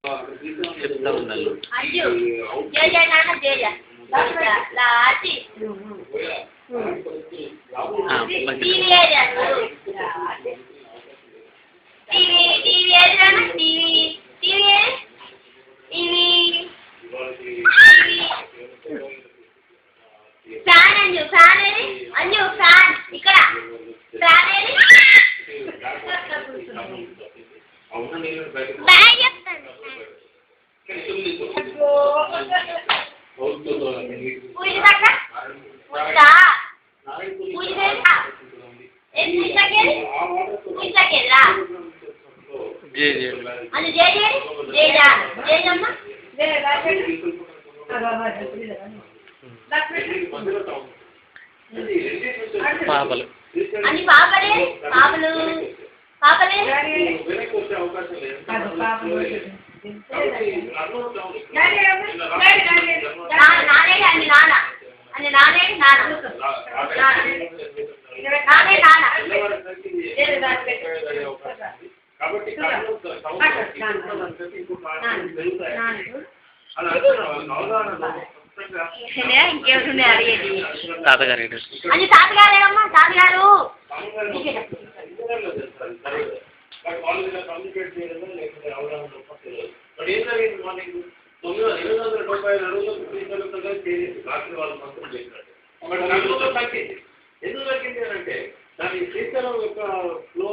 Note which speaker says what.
Speaker 1: చెప్తా ఉండాలి.
Speaker 2: ఇక్కడ
Speaker 1: పాపలు
Speaker 2: అన్ని పాపలే పాపలు పాపలే నానే అన్ని నాన్న అన్ని నానే నాన్న నానే నాన్న ఇంకేముంది అడిగేది
Speaker 1: తాతగారు
Speaker 2: అని తాతగారేనమ్మా తాతగారు
Speaker 3: ఎందుకు తగ్గింది అంటే దాని శ్రీశైలం యొక్క ఫ్లో